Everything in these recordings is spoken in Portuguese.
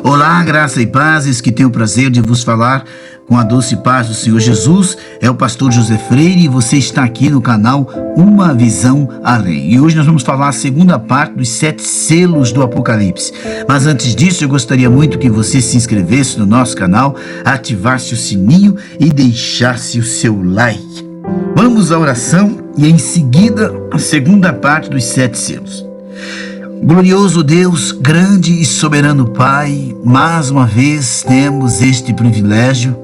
Olá, graça e pazes, que tenho o prazer de vos falar com a doce paz do Senhor Jesus. É o pastor José Freire e você está aqui no canal Uma Visão Além. E hoje nós vamos falar a segunda parte dos 7 selos do Apocalipse. Mas antes disso, eu gostaria muito que você se inscrevesse no nosso canal, ativasse o sininho e deixasse o seu like. Vamos à oração e em seguida a segunda parte dos 7 selos. Glorioso Deus, grande e soberano Pai, mais uma vez temos este privilégio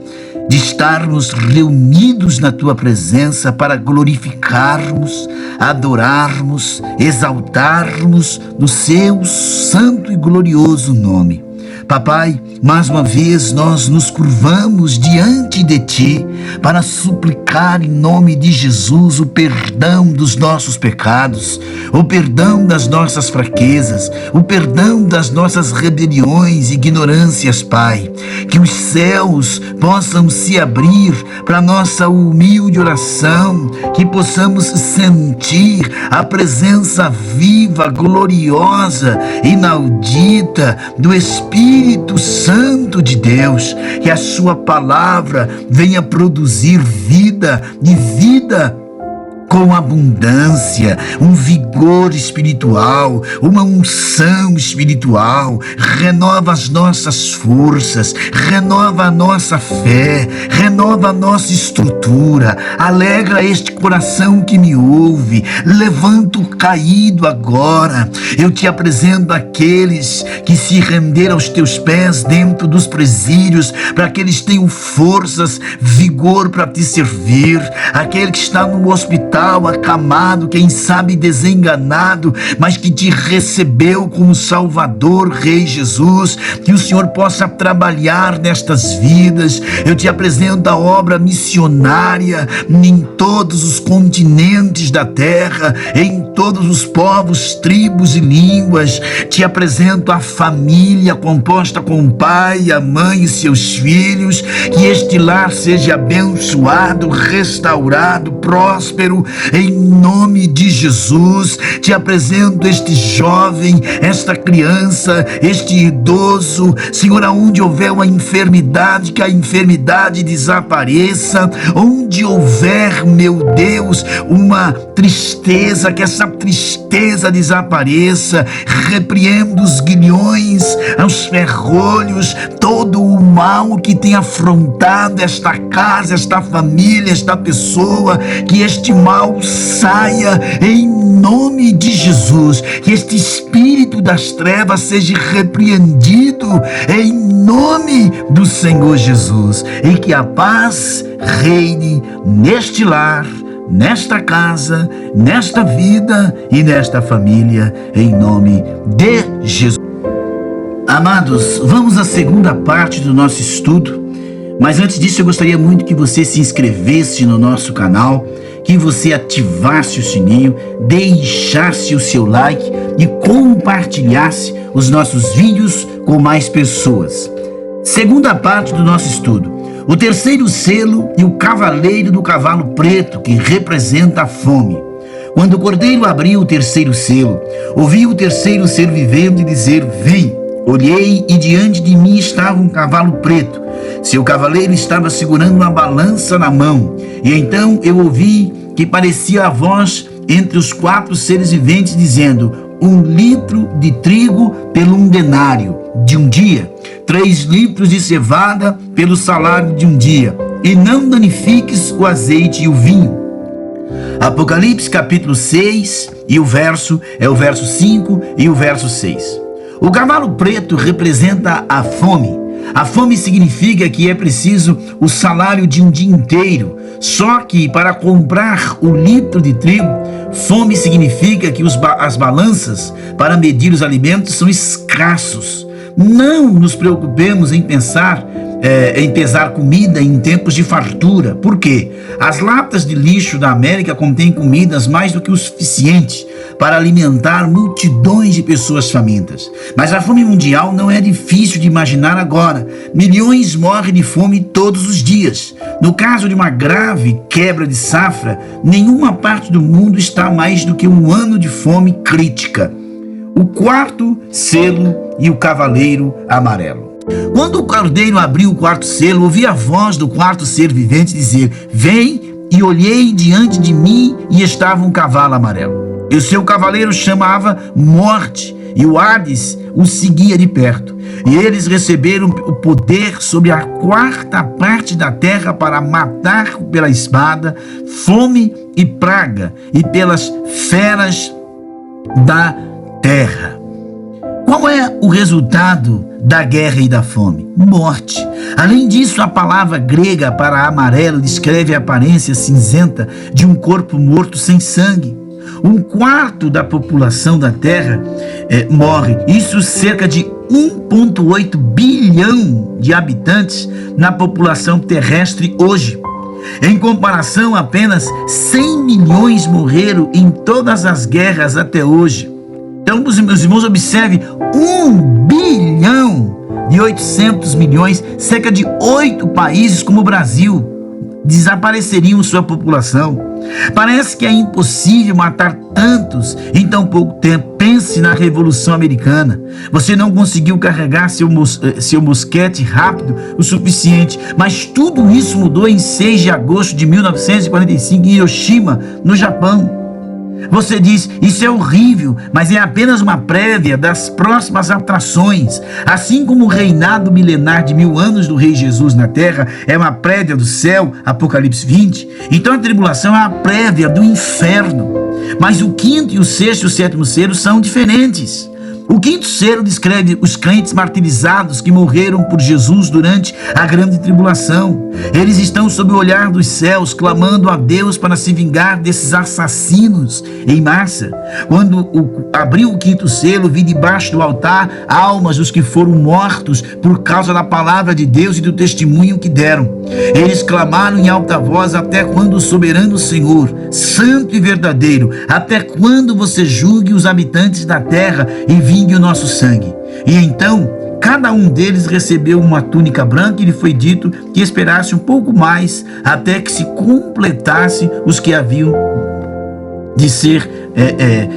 de estarmos reunidos na Tua presença para glorificarmos, adorarmos, exaltarmos no Seu santo e glorioso nome. Papai, mais uma vez nós nos curvamos diante de Ti para suplicar em nome de Jesus o perdão dos nossos pecados, o perdão das nossas fraquezas, o perdão das nossas rebeliões e ignorâncias, Pai. Que os céus possam se abrir para nossa humilde oração, que possamos sentir a presença viva, gloriosa, inaudita do Espírito Santo de Deus, que a sua palavra venha produzir vida e vida com abundância, um vigor espiritual, uma unção espiritual. Renova as nossas forças, renova a nossa fé, renova a nossa estrutura, alegra este coração que me ouve. Levanta o caído agora. Eu te apresento aqueles que se renderam aos teus pés dentro dos presídios, para que eles tenham forças, vigor para te servir. Aquele que está no hospital acamado, quem sabe desenganado, mas que te recebeu como Salvador, Rei Jesus, que o Senhor possa trabalhar nestas vidas. Eu te apresento a obra missionária em todos os continentes da terra, em todos os povos, tribos e línguas. Te apresento a família composta com o pai, a mãe e seus filhos. Que este lar seja abençoado, restaurado, próspero, em nome de Jesus. Te apresento este jovem, esta criança, este idoso. Senhor, aonde houver uma enfermidade, que a enfermidade desapareça. Onde houver, meu Deus, uma tristeza, que essa tristeza desapareça. Repreendo os grilhões, os ferrolhos, todo o mal que tem afrontado esta casa, esta família, esta pessoa. Que este mal saia em nome de Jesus. Que este espírito das trevas seja repreendido em nome do Senhor Jesus. E que a paz reine neste lar, nesta casa, nesta vida e nesta família, em nome de Jesus. Amados, vamos à segunda parte do nosso estudo. Mas antes disso, eu gostaria muito que você se inscrevesse no nosso canal, que você ativasse o sininho, deixasse o seu like e compartilhasse os nossos vídeos com mais pessoas. Segunda parte do nosso estudo. O terceiro selo e o cavaleiro do cavalo preto, que representa a fome. Quando o cordeiro abriu o terceiro selo, ouvi o terceiro ser vivendo e dizer: vem. Olhei e diante de mim estava um cavalo preto. Seu cavaleiro estava segurando uma balança na mão. E então eu ouvi que parecia a voz entre os 4 seres viventes dizendo: 1 litro de trigo pelo 1 denário de um dia, 3 litros de cevada pelo salário de um dia, e não danifiques o azeite e o vinho. Apocalipse capítulo 6, e o verso 5 e o verso 6. O cavalo preto representa a fome. A fome significa que é preciso o salário de um dia inteiro. Só que para comprar o litro de trigo, fome significa que as balanças para medir os alimentos são escassos. Não nos preocupemos em pesar comida em tempos de fartura. Por quê? As latas de lixo da América contêm comidas mais do que o suficiente para alimentar multidões de pessoas famintas. Mas a fome mundial não é difícil de imaginar agora. Milhões morrem de fome todos os dias. No caso de uma grave quebra de safra, nenhuma parte do mundo está mais do que um ano de fome crítica. o quarto selo e o cavaleiro amarelo. Quando o cordeiro abriu o quarto selo, ouvi a voz do quarto ser vivente dizer: vem, e olhei diante de mim, e estava um cavalo amarelo. E o seu cavaleiro chamava Morte, e o Hades o seguia de perto. E eles receberam o poder sobre a quarta parte da terra para matar pela espada, fome e praga, e pelas feras da terra. Qual é o resultado da guerra e da fome? Morte. Além disso, a palavra grega para amarelo descreve a aparência cinzenta de um corpo morto sem sangue. Um quarto da população da terra morre. Isso cerca de 1,8 bilhão de habitantes na população terrestre hoje. Em comparação, apenas 100 milhões morreram em todas as guerras até hoje. Então, meus irmãos, observe, 1 bilhão e 800 milhões, cerca de 8 países como o Brasil, desapareceriam sua população. Parece que é impossível matar tantos em tão pouco tempo. Pense na Revolução Americana. Você não conseguiu carregar seu mosquete rápido o suficiente, mas tudo isso mudou em 6 de agosto de 1945 em Hiroshima, no Japão. Você diz, isso é horrível, mas é apenas uma prévia das próximas atrações. Assim como o reinado milenar de 1000 anos do Rei Jesus na terra é uma prévia do céu, Apocalipse 20, então a tribulação é a prévia do inferno. Mas o quinto e o sexto e o sétimo selo são diferentes. O quinto selo descreve os crentes martirizados que morreram por Jesus durante a grande tribulação. Eles estão sob o olhar dos céus, clamando a Deus para se vingar desses assassinos em massa. Quando abriu o quinto selo, vi debaixo do altar almas dos que foram mortos por causa da palavra de Deus e do testemunho que deram. Eles clamaram em alta voz: até quando, soberano Senhor, santo e verdadeiro, até quando você julgue os habitantes da terra e vingue o nosso sangue? E então cada um deles recebeu uma túnica branca e lhe foi dito que esperasse um pouco mais até que se completasse os que haviam de ser,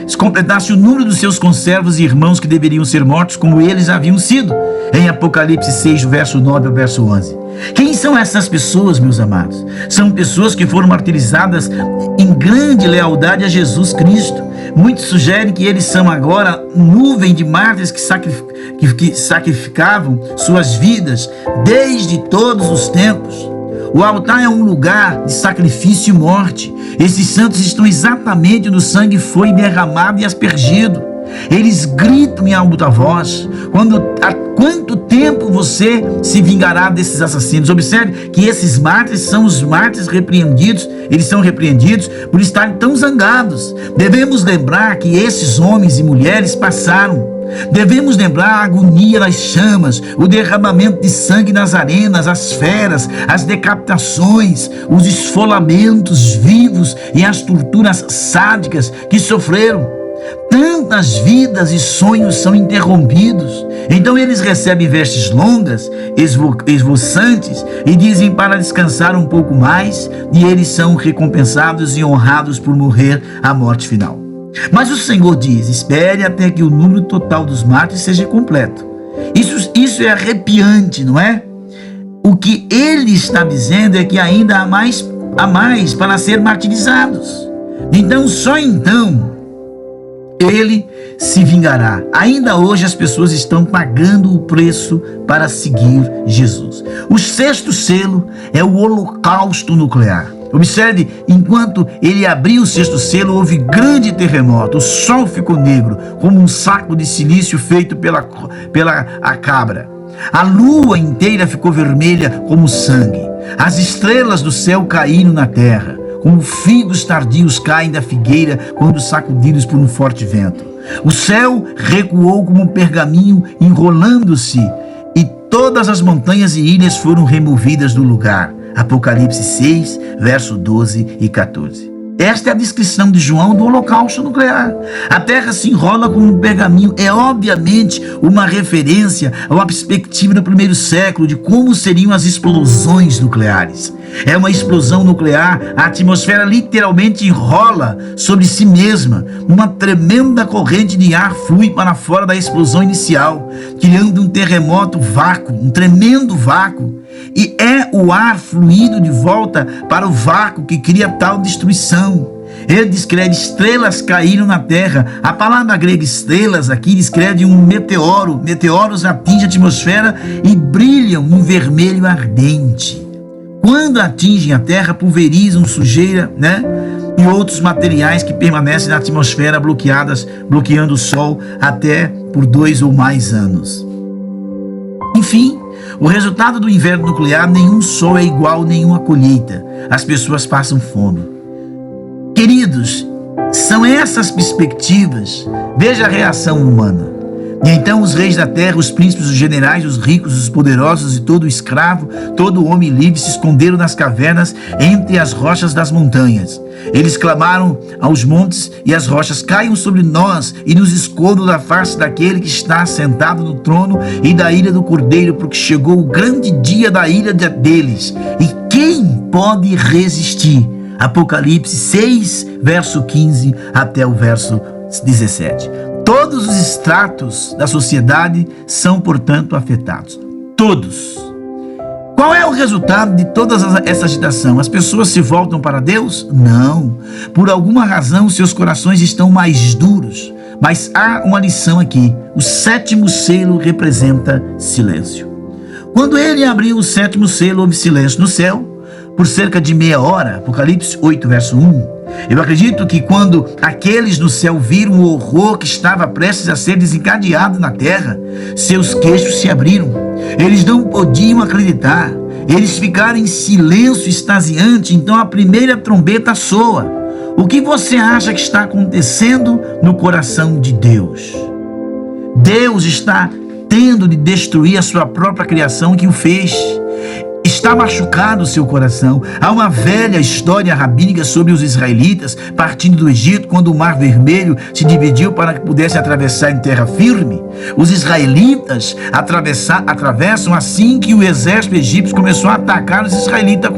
se completasse o número dos seus conservos e irmãos que deveriam ser mortos como eles haviam sido, em Apocalipse 6, verso 9 ao verso 11. Quem são essas pessoas, meus amados? São pessoas que foram martirizadas em grande lealdade a Jesus Cristo. Muitos sugerem que eles são agora nuvem de mártires que sacrificavam suas vidas desde todos os tempos. O altar é um lugar de sacrifício e morte. Esses santos estão exatamente onde o sangue foi derramado e aspergido. Eles gritam em alta voz: há quanto tempo você se vingará desses assassinos? Observe que esses mártires são os mártires repreendidos. Eles são repreendidos por estarem tão zangados. Devemos lembrar que esses homens e mulheres passaram. Devemos lembrar a agonia das chamas, o derramamento de sangue nas arenas, as feras, as decapitações, os esfolamentos vivos e as torturas sádicas que sofreram. Tantas vidas e sonhos são interrompidos. Então eles recebem vestes longas, esvoaçantes, e dizem para descansar um pouco mais, e eles são recompensados e honrados por morrer a morte final. Mas o Senhor diz: espere até que o número total dos mártires seja completo. Isso é arrepiante, não é? O que ele está dizendo é que ainda há mais para ser martirizados. Então, só então ele se vingará. Ainda hoje as pessoas estão pagando o preço para seguir Jesus. O sexto selo é o holocausto nuclear. Observe, enquanto ele abriu o sexto selo, houve grande terremoto. O sol ficou negro, como um saco de silício feito pela cabra. A lua inteira ficou vermelha como sangue. As estrelas do céu caíram na terra, como figos tardios caem da figueira quando sacudidos por um forte vento. O céu recuou como um pergaminho enrolando-se, e todas as montanhas e ilhas foram removidas do lugar. Apocalipse 6, verso 12 e 14. Esta é a descrição de João do holocausto nuclear. A terra se enrola como um pergaminho. É obviamente uma referência a uma perspectiva do primeiro século de como seriam as explosões nucleares. É uma explosão nuclear. A atmosfera literalmente enrola sobre si mesma. Uma tremenda corrente de ar flui para fora da explosão inicial, criando um terremoto vácuo, um tremendo vácuo. E é o ar fluindo de volta para o vácuo que cria tal destruição. Ele descreve estrelas caíram na terra. A palavra grega estrelas aqui descreve um meteoro. Meteoros atingem a atmosfera e brilham em vermelho ardente. Quando atingem a terra, pulverizam sujeira, e outros materiais que permanecem na atmosfera bloqueando o sol até por 2 ou mais anos. Enfim, o resultado do inverno nuclear: nenhum sol é igual, nenhuma colheita. As pessoas passam fome. Queridos, são essas perspectivas. Veja a reação humana. E então os reis da terra, os príncipes, os generais, os ricos, os poderosos e todo o escravo, todo o homem livre se esconderam nas cavernas entre as rochas das montanhas. Eles clamaram aos montes e às rochas: caiam sobre nós e nos escondam da face daquele que está sentado no trono e da ira do Cordeiro, porque chegou o grande dia da ira deles. E quem pode resistir? Apocalipse 6, verso 15 até o verso 17. Todos os estratos da sociedade são, portanto, afetados. Todos. Qual é o resultado de toda essa agitação? As pessoas se voltam para Deus? Não. Por alguma razão, seus corações estão mais duros. Mas há uma lição aqui. O 7º selo representa silêncio. Quando ele abriu o 7º selo, houve silêncio no céu por cerca de meia hora. Apocalipse 8, verso 1. Eu acredito que quando aqueles no céu viram o horror que estava prestes a ser desencadeado na terra, seus queixos se abriram. Eles não podiam acreditar. Eles ficaram em silêncio extasiante. Então a primeira trombeta soa. O que você acha que está acontecendo no coração de Deus? Deus está tendo de destruir a sua própria criação que o fez. Está machucado o seu coração. Há uma velha história rabínica sobre os israelitas partindo do Egito, quando o Mar Vermelho se dividiu para que pudesse atravessar em terra firme. Os israelitas atravessam assim que o exército egípcio começou a atacar os israelitas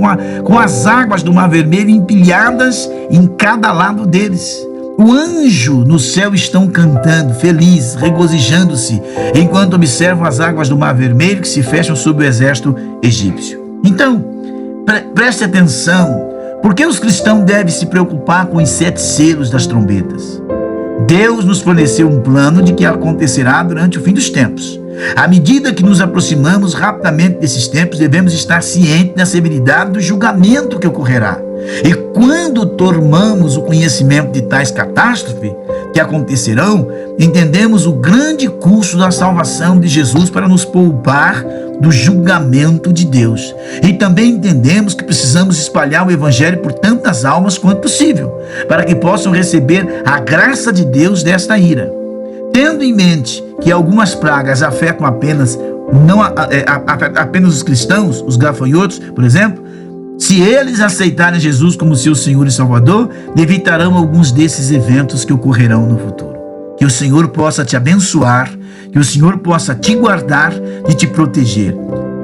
com as águas do Mar Vermelho empilhadas em cada lado deles. O anjo no céu estão cantando, felizes, regozijando-se, enquanto observam as águas do Mar Vermelho que se fecham sobre o exército egípcio. Então, preste atenção. Por que os cristãos devem se preocupar com os 7 selos das trombetas? Deus nos forneceu um plano de que acontecerá durante o fim dos tempos. À medida que nos aproximamos rapidamente desses tempos, devemos estar cientes da severidade do julgamento que ocorrerá. E quando tomamos o conhecimento de tais catástrofes que acontecerão, entendemos o grande custo da salvação de Jesus para nos poupar do julgamento de Deus. E também entendemos que precisamos espalhar o Evangelho por tantas almas quanto possível, para que possam receber a graça de Deus desta ira. Tendo em mente que algumas pragas afetam apenas os cristãos, os gafanhotos, por exemplo, se eles aceitarem Jesus como seu Senhor e Salvador, evitarão alguns desses eventos que ocorrerão no futuro. Que o Senhor possa te abençoar, que o Senhor possa te guardar e te proteger.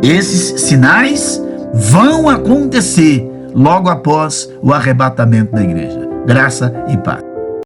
Esses sinais vão acontecer logo após o arrebatamento da igreja. Graça e paz.